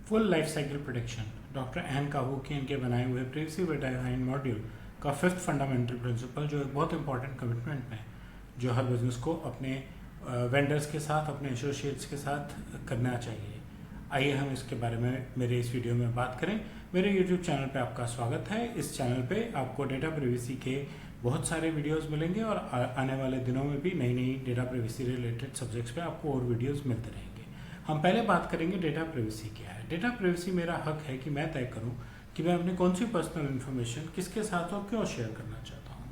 Full life cycle protection doctor Ann Cavoukian के बनाए हुए प्रिवेसी बाय डिजाइन मॉड्यूल का फिफ्थ फंडामेंटल प्रिंसिपल, जो एक बहुत इंपॉर्टेंट कमिटमेंट है जो हर बिजनेस को अपने वेंडर्स के साथ, अपने एसोसिएट्स के साथ करना चाहिए। आइए हम इसके बारे में मेरे इस वीडियो में बात करें। मेरे YouTube चैनल पे आपका स्वागत है। इस चैनल पे आपको डेटा प्रिवेसी के बहुत सारे वीडियोस मिलेंगे और आने वाले दिनों में भी नई नई डेटा प्रिवेसी रिलेटेड सब्जेक्ट्स पे आपको और वीडियोस मिलते रहेंगे। हम पहले बात करेंगे डेटा प्रिवेसी क्या है। डेटा प्रिवेसी मेरा हक है कि मैं तय करूं कि मैं अपनी कौन सी पर्सनल इन्फॉर्मेशन किसके साथ और क्यों शेयर करना चाहता हूं,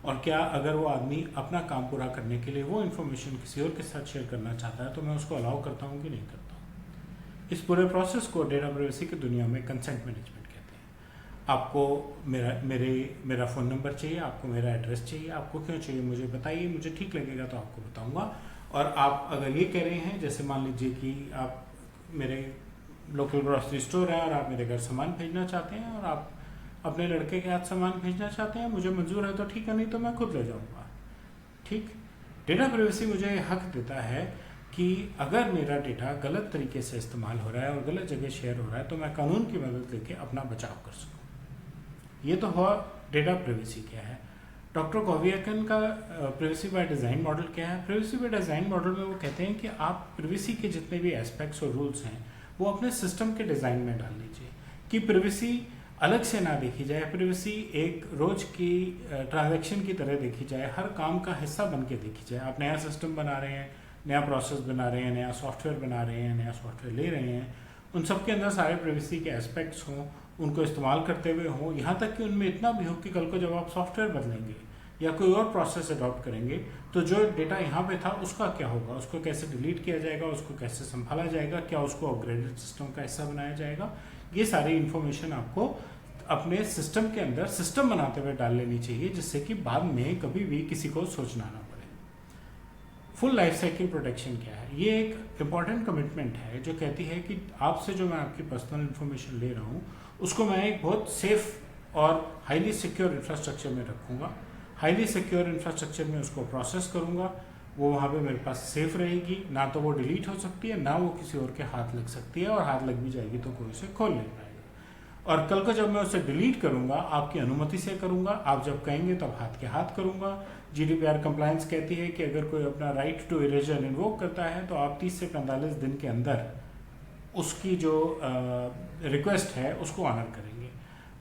और क्या अगर वो आदमी अपना काम पूरा करने के लिए वो इन्फॉर्मेशन किसी और के साथ शेयर करना चाहता है तो मैं उसको अलाउ करता हूँ कि नहीं करता हूँ। इस पूरे प्रोसेस को डेटा प्रिवेसी की दुनिया में कंसेंट मैनेजमेंट कहते हैं। आपको मेरा फ़ोन नंबर चाहिए, आपको मेरा एड्रेस चाहिए, आपको क्यों चाहिए मुझे बताइए, मुझे ठीक लगेगा तो आपको बताऊंगा। और आप अगर ये कह रहे हैं, जैसे मान लीजिए कि आप मेरे लोकल ग्रॉसरी स्टोर है और आप मेरे घर सामान भेजना चाहते हैं और आप अपने लड़के के हाथ सामान भेजना चाहते हैं, मुझे मंजूर है तो ठीक है, नहीं तो मैं खुद ले जाऊंगा। ठीक, डेटा प्राइवेसी मुझे हक देता है कि अगर मेरा डेटा गलत तरीके से इस्तेमाल हो रहा है और गलत जगह शेयर हो रहा है तो मैं कानून की मदद लेके अपना बचाव कर सकूं। ये तो हुआ डेटा प्राइवेसी क्या है। डॉक्टर कावूकियन का प्रिवेसी बाय डिज़ाइन मॉडल क्या है। प्रिवेसी बाय डिज़ाइन मॉडल में वो कहते हैं कि आप प्रिवेसी के जितने भी एस्पेक्ट्स और रूल्स हैं वो अपने सिस्टम के डिज़ाइन में डाल लीजिए कि प्रिवेसी अलग से ना देखी जाए, प्रिवेसी एक रोज़ की ट्रांजैक्शन की तरह देखी जाए, हर काम का हिस्सा बन के देखी जाए। आप नया सिस्टम बना रहे हैं, नया प्रोसेस बना रहे हैं, नया सॉफ्टवेयर बना रहे हैं, नया सॉफ्टवेयर ले रहे हैं, उन सब के अंदर सारे प्रिवेसी के एस्पेक्ट्स हों, उनको इस्तेमाल करते हुए हों, यहाँ तक कि उनमें इतना भी हो कि कल को जब आप सॉफ्टवेयर बदलेंगे या कोई और प्रोसेस अडॉप्ट करेंगे तो जो डेटा यहाँ पे था उसका क्या होगा, उसको कैसे डिलीट किया जाएगा, उसको कैसे संभाला जाएगा, क्या उसको अपग्रेडेड सिस्टम का हिस्सा बनाया जाएगा, ये सारी इन्फॉर्मेशन आपको अपने सिस्टम के अंदर सिस्टम बनाते हुए डाल लेनी चाहिए, जिससे कि बाद में कभी भी किसी को सोचना ना पड़े। फुल लाइफ साइकिल प्रोटेक्शन क्या है। ये एक इम्पॉर्टेंट कमिटमेंट है जो कहती है कि आपसे जो मैं आपकी पर्सनल इन्फॉर्मेशन ले रहा हूँ उसको मैं एक बहुत सेफ और हाईली सिक्योर इंफ्रास्ट्रक्चर में रखूँगा। हाईली सिक्योर इंफ्रास्ट्रक्चर में उसको प्रोसेस करूँगा, वो वहाँ पे मेरे पास सेफ रहेगी, ना तो वो डिलीट हो सकती है, ना वो किसी और के हाथ लग सकती है, और हाथ लग भी जाएगी तो कोई उसे खोल नहीं पाएगा। और कल को जब मैं उसे डिलीट करूँगा आपकी अनुमति से करूँगा, आप जब कहेंगे तब हाथ के हाथ करूँगा। GDPR कंप्लायंस कहती है कि अगर कोई अपना राइट टू इरेजर इन्वोक करता है तो आप 30 से 45 दिन के अंदर उसकी जो रिक्वेस्ट है उसको ऑनर करेंगे।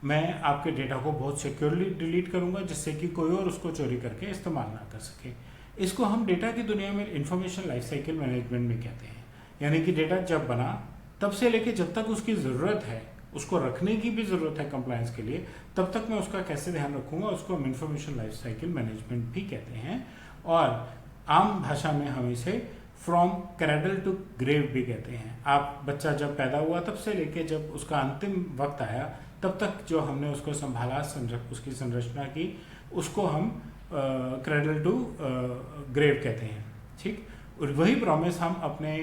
मैं आपके डेटा को बहुत सिक्योरली डिलीट करूंगा जिससे कि कोई और उसको चोरी करके इस्तेमाल ना कर सके। इसको हम डेटा की दुनिया में इंफॉर्मेशन लाइफ साइकिल मैनेजमेंट में कहते हैं। यानी कि डेटा जब बना तब से लेके जब तक उसकी ज़रूरत है, उसको रखने की भी ज़रूरत है कंप्लायंस के लिए, तब तक मैं उसका कैसे ध्यान रखूंगा, उसको हम इंफॉर्मेशन लाइफ साइकिल मैनेजमेंट भी कहते हैं। और आम भाषा में हम इसे फ्रॉम क्रैडल टू ग्रेव भी कहते हैं। आप बच्चा जब पैदा हुआ तब से लेके जब उसका अंतिम वक्त आया तब तक जो हमने उसको संभाला, उसकी संरचना की, उसको हम क्रैडल टू ग्रेव कहते हैं। ठीक, और वही प्रॉमिस हम अपने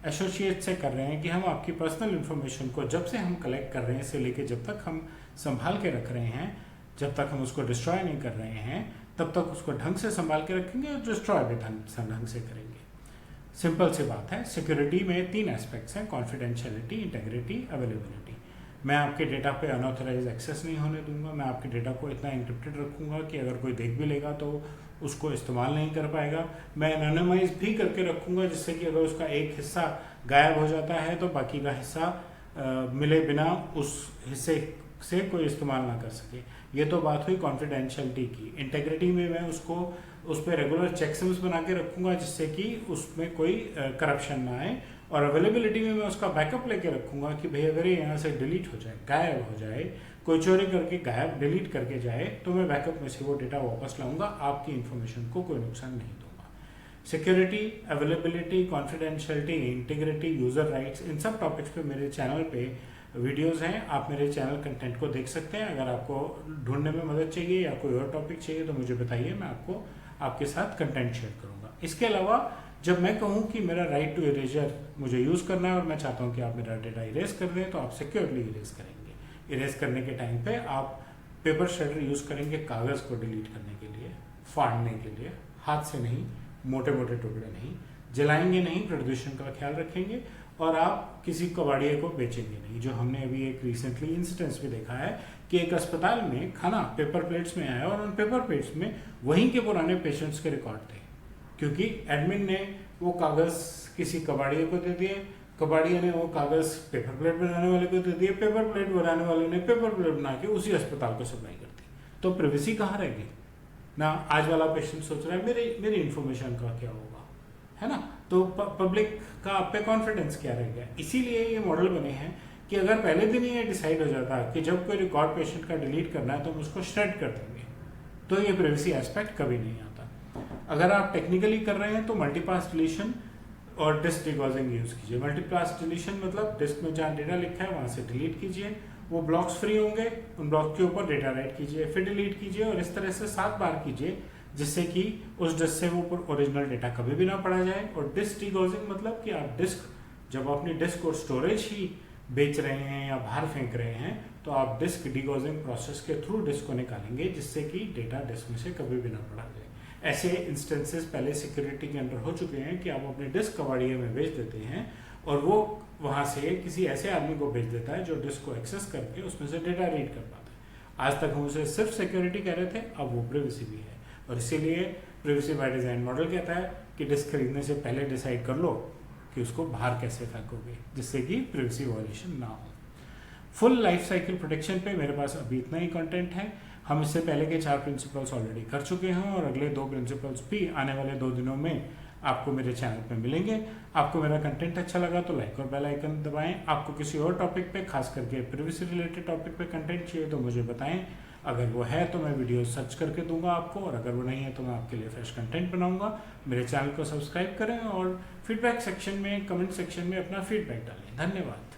एसोसिएट से कर रहे हैं कि हम आपकी पर्सनल इन्फॉर्मेशन को जब से हम कलेक्ट कर रहे हैं से लेके जब तक हम संभाल के रख रहे हैं, जब तक हम उसको डिस्ट्रॉय नहीं कर रहे हैं तब तक उसको ढंग से संभाल के रखेंगे और डिस्ट्रॉय भी ढंग से करेंगे। सिंपल सी बात है। सिक्योरिटी में 3 एस्पेक्ट्स हैं: कॉन्फिडेंशियलिटी, इंटेग्रिटी, अवेलेबिलिटी। मैं आपके डेटा पे अनऑथराइज एक्सेस नहीं होने दूंगा। मैं आपके डेटा को इतना इंक्रिप्टेड रखूंगा कि अगर कोई देख भी लेगा तो उसको इस्तेमाल नहीं कर पाएगा। मैं एनोनिमाइज भी करके रखूंगा जिससे कि अगर उसका एक हिस्सा गायब हो जाता है तो बाकी का हिस्सा मिले बिना उस हिस्से से कोई इस्तेमाल ना कर सके। ये तो बात हुई कॉन्फिडेंशियलिटी की। इंटेग्रिटी में मैं उस पर रेगुलर चेकसम्स बना के रखूंगा जिससे कि उसमें कोई करप्शन ना आए। और अवेलेबिलिटी में मैं उसका बैकअप लेके रखूंगा कि भाई अगर ये यहाँ से डिलीट हो जाए, गायब हो जाए, कोई चोरी करके गायब डिलीट करके जाए तो मैं बैकअप में से वो डेटा वापस लाऊंगा, आपकी इन्फॉर्मेशन को कोई नुकसान नहीं दूंगा। Security, availability, confidentiality, integrity, user rights, इन सब टॉपिक्स पे मेरे चैनल पे वीडियोस हैं। आप मेरे चैनल कंटेंट को देख सकते हैं। अगर आपको ढूंढने में मदद चाहिए या कोई और टॉपिक चाहिए तो मुझे बताइए, मैं आपको आपके साथ कंटेंट शेयर करूंगा। इसके अलावा जब मैं कहूँ कि मेरा राइट टू इरेजर मुझे यूज़ करना है और मैं चाहता हूँ कि आप मेरा डेटा इरेज कर दें तो आप सिक्योरली इरेज करेंगे। इरेज करने के टाइम पे आप पेपर श्रेडर यूज़ करेंगे कागज़ को डिलीट करने के लिए, फाड़ने के लिए, हाथ से नहीं, मोटे मोटे टुकड़े नहीं, जलाएंगे नहीं, प्रदूषण का ख्याल रखेंगे और आप किसी कबाड़िए को बेचेंगे नहीं। जो हमने अभी एक रिसेंटली इंसिडेंस भी देखा है कि एक अस्पताल में खाना पेपर प्लेट्स में आया और उन पेपर प्लेट्स में वहीं के पुराने पेशेंट्स के रिकॉर्ड थे, क्योंकि एडमिन ने वो कागज़ किसी कबाड़िए को दे दिए, कबाड़िया ने वो कागज़ पेपर प्लेट बनाने वाले को दे दिए, पेपर प्लेट बनाने वाले ने पेपर प्लेट बना के उसी अस्पताल को सप्लाई कर दी। तो प्राइवेसी कहाँ रह गई ना। आज वाला पेशेंट सोच रहा है मेरी इन्फॉर्मेशन का क्या होगा, है ना। तो पब्लिक का आप पे कॉन्फिडेंस क्या रह गया। इसीलिए ये मॉडल बने हैं कि अगर पहले दिन ही ये डिसाइड हो जाता कि जब कोई रिकॉर्ड पेशेंट का डिलीट करना है तो हम उसको श्रेड कर देंगे, तो ये प्राइवेसी एस्पेक्ट कभी नहीं आता। अगर आप टेक्निकली कर रहे हैं तो मल्टीपास डिलीशन और डिस्क डिगॉजिंग यूज़ कीजिए। मल्टीपास डिलीशन मतलब डिस्क में जहाँ डेटा लिखा है वहाँ से डिलीट कीजिए, वो ब्लॉक्स फ्री होंगे, उन ब्लॉक के ऊपर डेटा राइट कीजिए, फिर डिलीट कीजिए, और इस तरह से 7 बार कीजिए, जिससे कि उस डिस्क से वो ओरिजिनल डेटा कभी भी ना पढ़ा जाए। और डिस्क डिगॉजिंग मतलब कि आप डिस्क, जब अपनी डिस्क और स्टोरेज ही बेच रहे हैं या बाहर फेंक रहे हैं, तो आप डिस्क डिगॉजिंग प्रोसेस के थ्रू डिस्क को निकालेंगे, जिससे कि डेटा डिस्क में से कभी भी ना पढ़ा जाए। ऐसे इंस्टेंसेस पहले सिक्योरिटी के अंदर हो चुके हैं कि आप अपने डिस्क कबाड़िए में बेच देते हैं और वो वहाँ से किसी ऐसे आदमी को बेच देता है जो डिस्क को एक्सेस करके उसमें से डेटा रीड कर पाता है। आज तक हम उसे सिर्फ सिक्योरिटी कह रहे थे, अब वो प्राइवेसी भी है। और इसीलिए प्राइवेसी बाय डिज़ाइन मॉडल कहता है कि डिस्क खरीदने से पहले डिसाइड कर लो कि उसको बाहर कैसे फेंकोगे, जिससे कि प्राइवेसी वायलेशन ना हो। फुल लाइफ साइकिल प्रोटेक्शन पे मेरे पास अभी इतना ही कंटेंट है। हम इससे पहले के 4 प्रिंसिपल्स ऑलरेडी कर चुके हैं और अगले 2 प्रिंसिपल्स भी आने वाले 2 दिनों में आपको मेरे चैनल पे मिलेंगे। आपको मेरा कंटेंट अच्छा लगा तो लाइक और बेल आइकन दबाएं। आपको किसी और टॉपिक पे, खास करके प्राइवेसी रिलेटेड टॉपिक पे कंटेंट चाहिए तो मुझे बताएं। अगर वो है तो मैं वीडियो सर्च करके दूंगा आपको, और अगर वो नहीं है तो मैं आपके लिए फ्रेश कंटेंट बनाऊंगा। मेरे चैनल को सब्सक्राइब करें और फीडबैक सेक्शन में, कमेंट सेक्शन में अपना फीडबैक डालें। धन्यवाद।